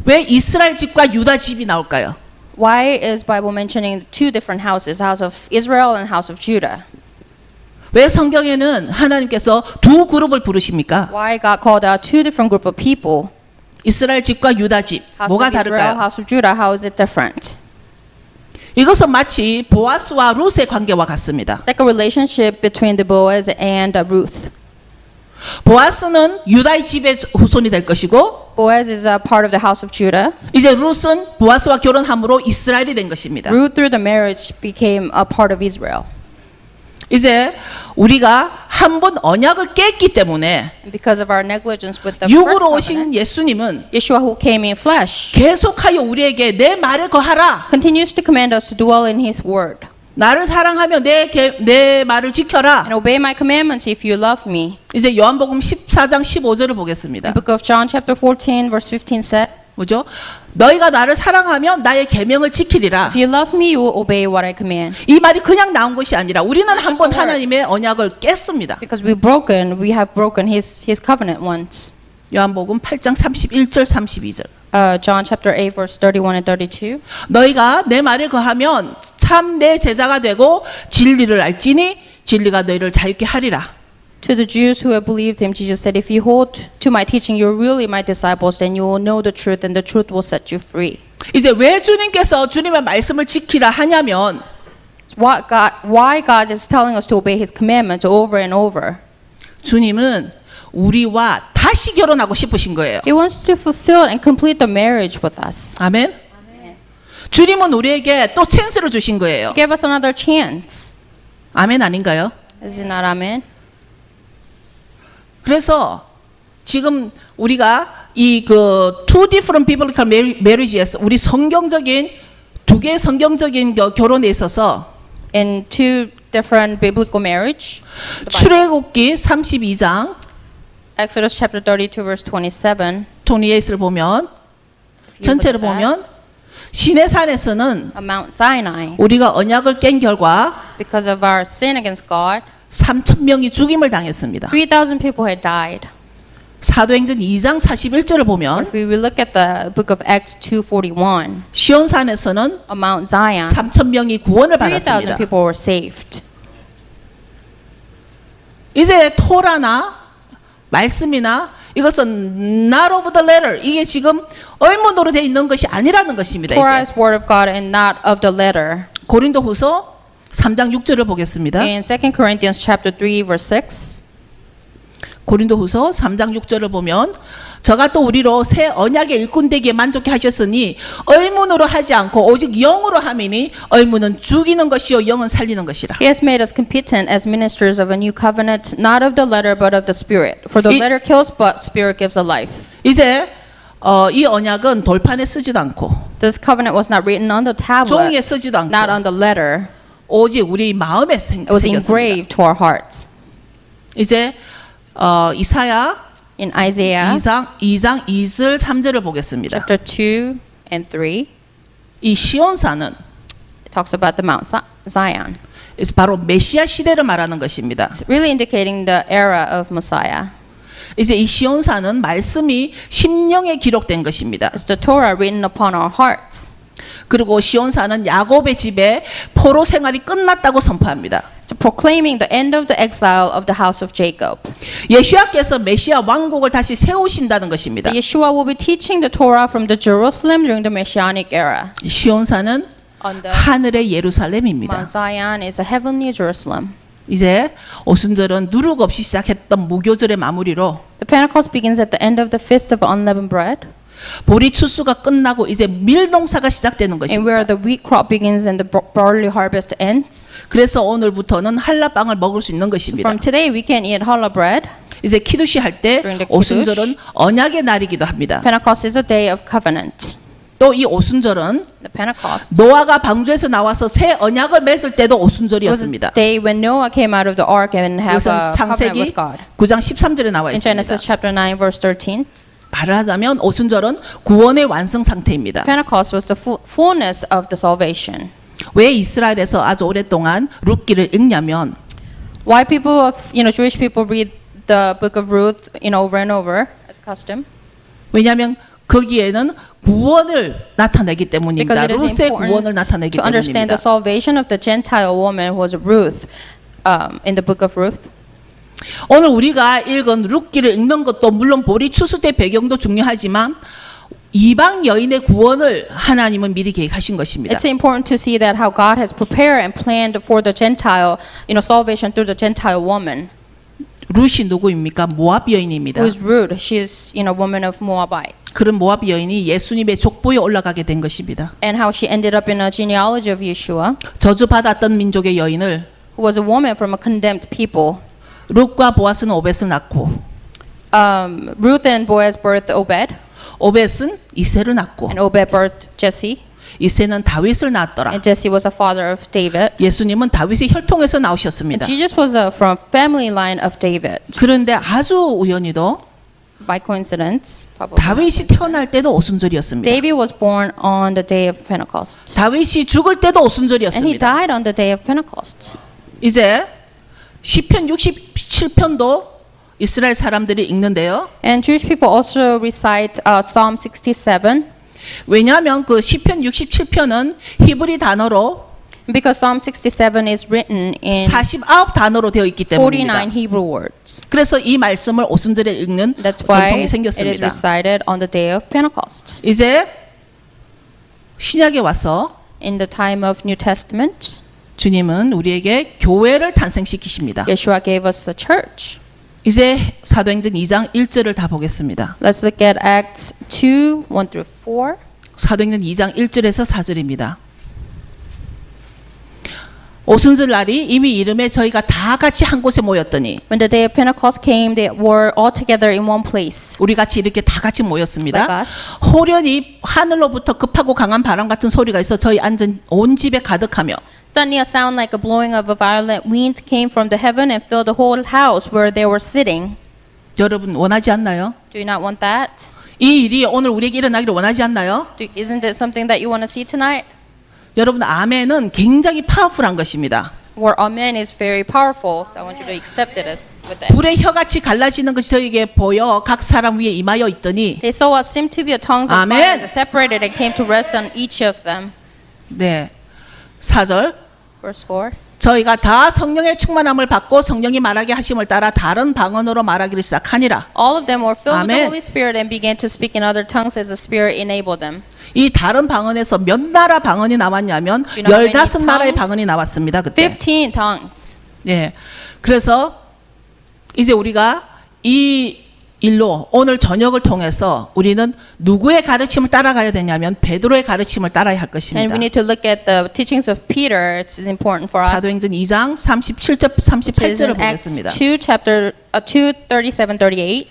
S1: 왜 이스라엘 집과 유다 집이 나올까요?
S2: Why is Bible mentioning two different houses, house of Israel and house of Judah?
S1: 왜 성경에는 하나님께서 두 그룹을 부르십니까?
S2: Why God called out two different group of people?
S1: 이스라엘 집과 유다 집
S2: House
S1: 뭐가
S2: of Israel,
S1: 다를까요?
S2: house of Judah, how is it different?
S1: 이것은 마치 보아스와 룻의 관계와 같습니다.
S2: It's like a relationship between the Boaz and Ruth.
S1: 보아스는 유다의 집의 후손이 될 것이고
S2: Boaz is a part of the house of Judah.
S1: 이제 룻은 보아스와 결혼함으로 이스라엘이 된 것입니다.
S2: Ruth, through the marriage, became a part of Israel.
S1: 이제 우리가 한 번 언약을 깼기 때문에
S2: And because of our negligence with the first
S1: 육으로 오신
S2: covenant,
S1: 예수님은
S2: Yeshua, who came in flesh,
S1: 계속하여 우리에게 내 말을 거하라.
S2: continues to command us to dwell in His word
S1: 나를 사랑하며 내 말을 지켜라.
S2: and obey my commandments if you love me.
S1: 이제 요한복음 14장 15절을 보겠습니다.
S2: The book of John chapter 14 verse 15 said,
S1: 뭐죠? 너희가 나를 사랑하면 나의 계명을 지키리라.
S2: if you love me, you will obey what I command.
S1: 이 말이 그냥 나온 것이 아니라 우리는 한 번
S2: word.
S1: 하나님의 언약을 깼습니다.
S2: Because we have broken His covenant once.
S1: 요한복음 8장 31절 32절.
S2: John chapter 8 verse 31 and 32.
S1: 너희가 내 말을 거하면 참 내 제자가 되고 진리를 알지니 진리가 너희를 자유케 하리라.
S2: To the Jews who have believed Him, Jesus said, if you hold to my teaching, you're really my disciples, then you will know the truth, and the truth will set you free.
S1: 이제 왜 주님께서 주님의 말씀을 지키라 하냐면
S2: Why God is telling us to obey His commandments over and over.
S1: 주님은 우리와 다시 결혼하고 싶으신 거예요.
S2: He wants to fulfill and complete the marriage with us.
S1: 아멘. 주님은 우리에게 또 찬스를 주신 거예요.
S2: He gave us another chance.
S1: 아멘 아닌가요?
S2: Is it not amen?
S1: 그래서 지금 우리가 이 그 two different biblical marriages 우리 성경적인 두 개의 성경적인 결혼에 있어서
S2: In two different biblical marriage,
S1: 출애굽기 32장
S2: Exodus chapter 32 verse 27.
S1: 28을 보면
S2: if you look
S1: 전체를
S2: at that,
S1: 보면 시내산에서는
S2: on Mount Sinai,
S1: 우리가 언약을 깬 결과
S2: because of our sin against God,
S1: 3,000명이 죽임을 당했습니다.
S2: 3,000 people had died.
S1: 사도행전 2장 41절을 보면
S2: If we look at the book of Acts 2:41,
S1: 시온산에서는
S2: on Mount Zion,
S1: 3,000명이 구원을
S2: 3,000
S1: 받았습니다.
S2: people were saved.
S1: 이제 토라나 말씀이나 이것은 not of the letter 이게 지금 의문으로 되어 있는 것이 아니라는 것입니다.
S2: Torah
S1: 이제
S2: is word of God and not of the letter.
S1: 고린도후서 3장 6절을 보겠습니다.
S2: In 2 Corinthians chapter 3 verse 6,
S1: 고린도후서 3장 6절을 보면 저가 또 우리로 새 언약의 일꾼 되기에 만족해 하셨으니 의문으로 하지 않고 오직 영으로 함이니 의문은 죽이는 것이요 영은 살리는 것이라.
S2: He has made us competent as ministers of a new covenant, not of the letter but of the spirit. For the
S1: 이-
S2: letter kills, but spirit gives a life.
S1: 이제 이 언약은 돌판에 쓰지도 않고
S2: This covenant was not written on the
S1: 종이에
S2: tablet,
S1: 쓰지도 않고
S2: not on the letter.
S1: 오직 우리 마음에
S2: It was
S1: 새겼습니다.
S2: engraved to our hearts.
S1: 이제 이사야
S2: In Isaiah
S1: 2장 2절 3절을 보겠습니다.
S2: chapter 2 and 3,
S1: 이 시온산은
S2: it talks about the Mount Zion.
S1: 바로 메시아 시대를 말하는 것입니다.
S2: It's really indicating the era of Messiah.
S1: 이제 이 시온산은 말씀이 심령에 기록된 것입니다.
S2: It's the Torah written upon our hearts.
S1: 그리고 시온산은 야곱의 집에 포로 생활이 끝났다고 선포합니다.
S2: It's proclaiming the end of the exile of the house of Jacob.
S1: 예수야께서 메시아 왕국을 다시 세우신다는 것입니다.
S2: Yeshua will be teaching the Torah from the Jerusalem during the Messianic era.
S1: 시온산은
S2: On the
S1: 하늘의 예루살렘입니다.
S2: Mount Zion is a heavenly Jerusalem.
S1: 이제 오순절은 누룩 없이 시작했던 무교절의 마무리로
S2: The Pentecost begins at the end of the Feast of Unleavened Bread,
S1: 보리 추수가 끝나고 이제 밀농사가 시작되는
S2: and
S1: 것입니다.
S2: where the wheat crop begins and the barley harvest ends.
S1: 그래서 오늘부터는 한라빵을 먹을 수 있는 것입니다.
S2: From today, we can eat challah bread.
S1: 이제 키두시 할 때
S2: During the
S1: 오순절은 언약의 날이기도 합니다.
S2: Pentecost is a day of covenant.
S1: 또 이 오순절은
S2: The Pentecost
S1: 노아가 방주에서 나와서 새 언약을 맺을 때도
S2: was a
S1: 오순절이었습니다.
S2: day when Noah came out of the ark and have
S1: 그것은
S2: a covenant
S1: 창세기
S2: with God.
S1: 9장 13절에 나와
S2: In
S1: 있습니다.
S2: Genesis chapter 9, verse 13,
S1: 말을 하자면 오순절은 구원의 완성 상태입니다.
S2: Pentecost was the fullness of the salvation.
S1: 왜 이스라엘에서 아주 오랫동안 룻기를 읽냐면
S2: Why people of Jewish people read the book of Ruth over and over as custom?
S1: 왜냐하면 거기에는 구원을 나타내기 때문입니다.
S2: Because it is
S1: 룻의 구원을
S2: important
S1: 나타내기
S2: to understand
S1: 때문입니다.
S2: the salvation of the Gentile woman who was Ruth in the book of Ruth.
S1: 오늘 우리가 읽은 룻기를 읽는 것도 물론 보리 추수 때 배경도 중요하지만 이방 여인의 구원을 하나님은 미리 계획하신 것입니다.
S2: It's important to see that how God has prepared and planned for the Gentile, salvation through the Gentile woman.
S1: 룻이 누구입니까? 모압 여인입니다.
S2: Who is Ruth? She is, woman of Moabites.
S1: 그런 모압 여인이 예수님의 족보에 올라가게 된 것입니다.
S2: And how she ended up in a genealogy of Yeshua,
S1: 저주받았던 민족의 여인을
S2: who was a woman from a condemned people.
S1: 룻과 보아스는 오벳을 낳고
S2: Ruth and Boaz birthed Obed,
S1: 오벳은 이새를 낳고
S2: and Obed birthed Jesse,
S1: 이새는 다윗을 낳았더라.
S2: and Jesse was a father of David.
S1: 예수님은 다윗의 혈통에서
S2: And
S1: 나오셨습니다.
S2: Jesus was from family line of David.
S1: 그런데 아주 우연히도
S2: By coincidence, probably.
S1: 다윗이 태어날 때도 오순절이었습니다.
S2: David was born on the day of Pentecost.
S1: 다윗이 죽을 때도
S2: And he
S1: 오순절이었습니다.
S2: died on the day of Pentecost.
S1: 이제 시편 67편도 이스라엘 사람들이 읽는데요.
S2: And Jewish people also recite Psalm 67
S1: 왜냐하면 그 시편 67편은 히브리 단어로
S2: because Psalm 67 is written in
S1: 49단어로 되어 있기
S2: 49
S1: 때문입니다.
S2: Hebrew words.
S1: 그래서 이 말씀을 오순절에 읽는
S2: That's why
S1: 전통이
S2: it is
S1: 생겼습니다.
S2: recited on the day of Pentecost.
S1: 이제 신약에 와서
S2: In the time of New Testament,
S1: 주님은 우리에게 교회를 탄생시키십니다.
S2: Yeshua gave us a church.
S1: 이제 사도행전 2장 1절을 다 보겠습니다.
S2: Let's look at Acts 2, 1 through 4.
S1: 사도행전 2장 1절에서 4절입니다. 오순절 날이 이미 이름에 저희가 다 같이 한 곳에 모였더니
S2: When the day of Pentecost came, they were all together in one place.
S1: 우리 같이 이렇게 다 같이 모였습니다.
S2: Like us.
S1: 호련히 하늘로부터 급하고 강한 바람 같은 소리가 있어 저희 앉은 온 집에 가득하며
S2: Suddenly a sound like a blowing of a violent wind came from the heaven and filled the whole house where they were sitting.
S1: 여러분 원하지 않나요?
S2: Do you not want that?
S1: 이 일이 오늘 우리에게 일어나기를 원하지 않나요?
S2: Isn't it something that you want to see tonight?
S1: 여러분 아멘은 굉장히 파워풀한 것입니다.
S2: Where amen is very powerful, so I want you to accept it as with that.
S1: 불의 혀같이 갈라지는 것이 저에게 보여 각 사람 위에 임하여 있더니
S2: They saw what seemed to be a tongues of
S1: Amen.
S2: fire that separated and came to rest on each of them.
S1: 네 4절
S2: Verse 4.
S1: 저희가 다 성령의 충만함을 받고 성령이 말하게 하심을 따라 다른 방언으로 말하기를 시작하니라.
S2: All of them were filled with the
S1: Amen.
S2: Holy Spirit and began to speak in other tongues as the Spirit enabled them.
S1: 이 다른 방언에서 몇 나라 방언이 나왔냐면
S2: Do you know how many
S1: 15나라의
S2: tongues?
S1: 방언이 나왔습니다. 그때.
S2: 15 tongues.
S1: 예. 그래서 이제 우리가 이 일로 오늘 저녁을 통해서 우리는 누구의 가르침을 따라가야 되냐면 베드로의 가르침을 따라야 할
S2: And
S1: 것입니다.
S2: we need to look at the teachings of Peter. It's important for us.
S1: 사도행전 2장 37절
S2: It says
S1: 38절을
S2: in Acts
S1: 보겠습니다.
S2: 2, chapter 2, 37, 38.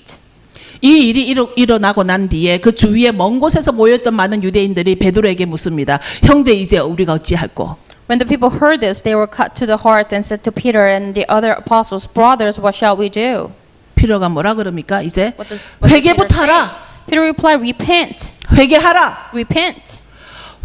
S1: 이 일이 일어나고 난 뒤에 그 주위에 먼 곳에서 모였던 많은 유대인들이 베드로에게 묻습니다. 형제 이제 우리가 어찌할꼬?
S2: When the people heard this, they were cut to the heart and said to Peter and the other apostles, Brothers, what shall we do?
S1: 피로가 뭐라 그럽니까? 이제
S2: What does Peter
S1: 회개부터
S2: say?
S1: 하라.
S2: Peter replied, Repent.
S1: 회개하라.
S2: Repent.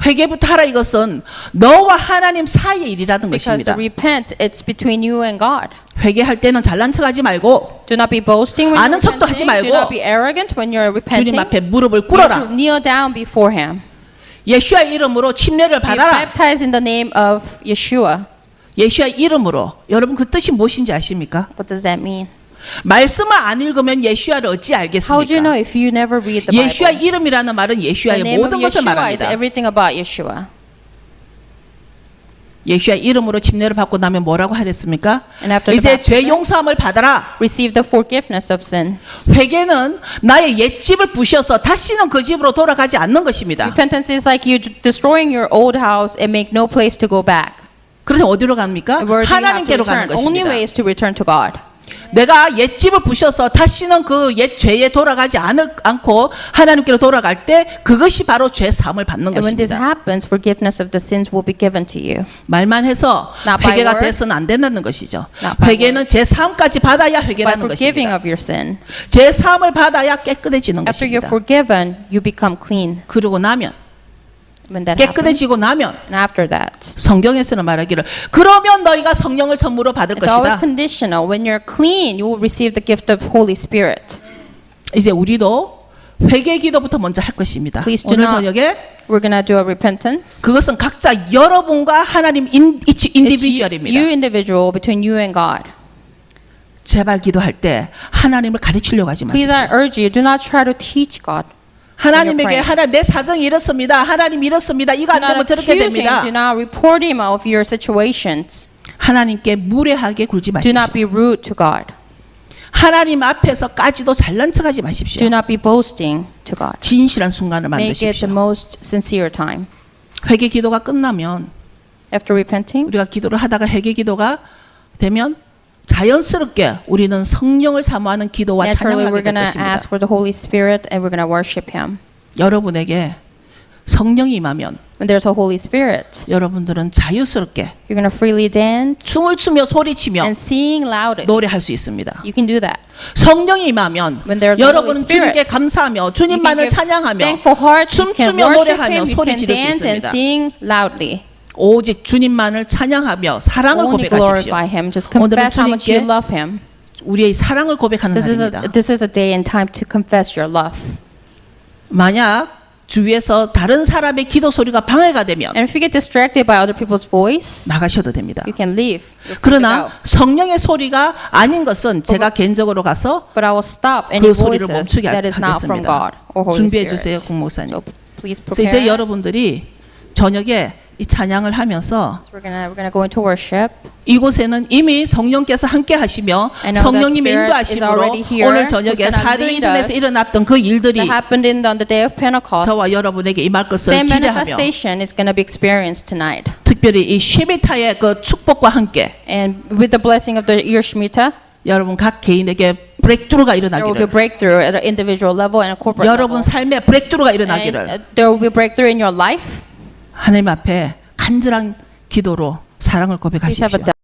S1: 회개부터 하라 이것은 너와 하나님 사이의 일이라는
S2: Because
S1: 것입니다.
S2: repent, it's between you and God.
S1: 회개할 때는 잘난 척하지 말고
S2: Do not be boasting when
S1: 아는
S2: you're
S1: 척도 하지
S2: repenting. Do
S1: 말고
S2: not be arrogant when you're repenting.
S1: 주님 앞에 무릎을
S2: You have to
S1: 꿇어라.
S2: kneel down before Him.
S1: 예수와 이름으로 침례를
S2: Be
S1: 받아라.
S2: baptized in the name of Yeshua.
S1: 예수와 이름으로. 여러분 그 뜻이 무엇인지 아십니까?
S2: What does that mean?
S1: 말씀을 안 읽으면 예수와를 어찌
S2: How do you know
S1: 알겠습니까?
S2: if you never read the
S1: 예수와
S2: Bible?
S1: 이름이라는 말은
S2: The
S1: 예수와의
S2: name of
S1: 모든 것을
S2: Yeshua is
S1: 말합니다.
S2: everything about Yeshua.
S1: 예수와 이름으로 침례를 받고 나면 뭐라고 하랬습니까?
S2: And after the
S1: 이제 죄
S2: baptism,
S1: 용서함을 받아라.
S2: receive the forgiveness of sins.
S1: 회개는 나의 옛집을 부셔서 다시는 그 집으로 돌아가지 않는 것입니다.
S2: Repentance is like you destroying your old house and make no place to go back.
S1: 그래서 어디로 갑니까?
S2: Where do you have to
S1: 하나님께로 가는
S2: return? Only
S1: 것입니다.
S2: way is to return to God.
S1: 내가 옛집을 부셔서 다시는 그 옛 죄에 돌아가지 않고 하나님께로 돌아갈 때 그것이 바로 죄 사함을 받는
S2: And when this
S1: 것입니다.
S2: happens, forgiveness of the sins will be given to you.
S1: 말만 해서
S2: Not by
S1: 회개가
S2: word.
S1: 돼서는 안 된다는 것이죠.
S2: Not by
S1: 회개는 죄 사함까지 받아야
S2: By
S1: 회개라는
S2: forgiving
S1: 것입니다.
S2: of your sin.
S1: 죄 사함을 받아야 깨끗해지는
S2: After you're
S1: 것입니다.
S2: forgiven, you become clean.
S1: 그러고 나면
S2: When that happens,
S1: 깨끗해지고 나면
S2: and after that,
S1: 성경에서는 말하기를 그러면 너희가 성령을 선물로 받을
S2: it's always
S1: 것이다.
S2: conditional. When you're clean, you will receive the gift of Holy Spirit.
S1: 이제 우리도 회개 기도부터 먼저 할 것입니다.
S2: Please do
S1: 오늘
S2: not-
S1: 저녁에
S2: We're gonna do a repentance.
S1: 그것은 각자 여러분과 하나님
S2: It's you
S1: 인디비주얼입니다.
S2: individual between you and God.
S1: 제발 기도할 때 하나님을 가르치려고 하지
S2: Please,
S1: 마십시오.
S2: I urge you, do not try to teach God.
S1: 하나님에게
S2: praying.
S1: 하나님 내 사정이 이렇습니다. 하나님 이렇습니다. 이거 안
S2: Do
S1: 되면
S2: not
S1: 저렇게
S2: accuse him.
S1: 됩니다.
S2: Do not report him of your situations.
S1: 하나님께 무례하게 굴지
S2: Do
S1: 마십시오.
S2: not be rude to God.
S1: 하나님 앞에서까지도 잘난 척하지 마십시오.
S2: Do not be boasting to God.
S1: 진실한 순간을
S2: Make it the
S1: 만드십시오.
S2: most sincere time.
S1: 회개 기도가 끝나면
S2: After repenting,
S1: 우리가 기도를 하다가 회개 기도가 되면 자연스럽게 우리는 성령을 사모하는 기도와
S2: naturally
S1: 찬양을
S2: we're
S1: 하게 될
S2: gonna
S1: 것입니다.
S2: ask for the Holy Spirit and we're gonna worship Him.
S1: 여러분에게 성령이 임하면
S2: When there's a Holy Spirit,
S1: 여러분들은 자유스럽게
S2: you're gonna freely dance
S1: 춤을 추며 소리치며
S2: and sing loudly.
S1: 노래할 수 있습니다.
S2: You can do that.
S1: 성령이 임하면
S2: When there's a
S1: 여러분은
S2: Holy Spirit,
S1: 주님께 감사하며
S2: You can
S1: 주님만을
S2: give
S1: 찬양하며
S2: thankful heart. You can
S1: 춤추며
S2: worship
S1: 노래하며
S2: Him. You
S1: 소리
S2: can
S1: 지를 수
S2: dance and
S1: 있습니다.
S2: sing loudly.
S1: 오직 주님만을 찬양하며 사랑을
S2: Only
S1: 고백하십시오.
S2: glorify Him. Just
S1: 오늘은
S2: confess how much you
S1: 주님께
S2: love Him.
S1: 우리의 사랑을 고백하는 날입니다.
S2: This is a day and time to confess your love.
S1: 만약 주위에서 다른 사람의 기도 소리가 방해가 되면
S2: And if you get distracted by other people's voice,
S1: 나가셔도 됩니다.
S2: you can leave. You're free to
S1: 그러나
S2: go.
S1: 성령의 소리가 아닌 것은 제가 개인적으로 가서
S2: But I will stop any
S1: 그 소리를
S2: voices
S1: 멈추게
S2: that is not from
S1: 하겠습니다.
S2: God or Holy
S1: 준비해
S2: Spirit.
S1: 주세요, 국목사님.
S2: So please
S1: 그래서 이제
S2: prepare.
S1: 여러분들이 저녁에 이 찬양을 하면서
S2: So we're gonna go into worship.
S1: 이곳에는 이미 성령께서 함께 하시며
S2: And now the
S1: 성령님의
S2: Spirit is
S1: 인도하심으로
S2: already here,
S1: 오늘
S2: who's
S1: 저녁에
S2: gonna lead
S1: 사도행전에서
S2: us.
S1: 일어났던 그 일들이
S2: That happened on the day of Pentecost.
S1: 저와 여러분에게 임할 것을
S2: Same
S1: 기대하며
S2: manifestation is gonna be experienced tonight.
S1: 특별히 이 쉐미타의 그 축복과 함께
S2: And with the blessing of the year Shemitah,
S1: 여러분 각 개인에게 브레이크트루가
S2: there will be
S1: 일어나기를
S2: breakthrough at an individual level and a corporate
S1: 여러분
S2: level.
S1: 삶에 브레이크트루가
S2: And
S1: 일어나기를
S2: there will be breakthrough in your life.
S1: 하나님 앞에 간절한 기도로 사랑을
S2: Please have
S1: 고백하십시오.
S2: a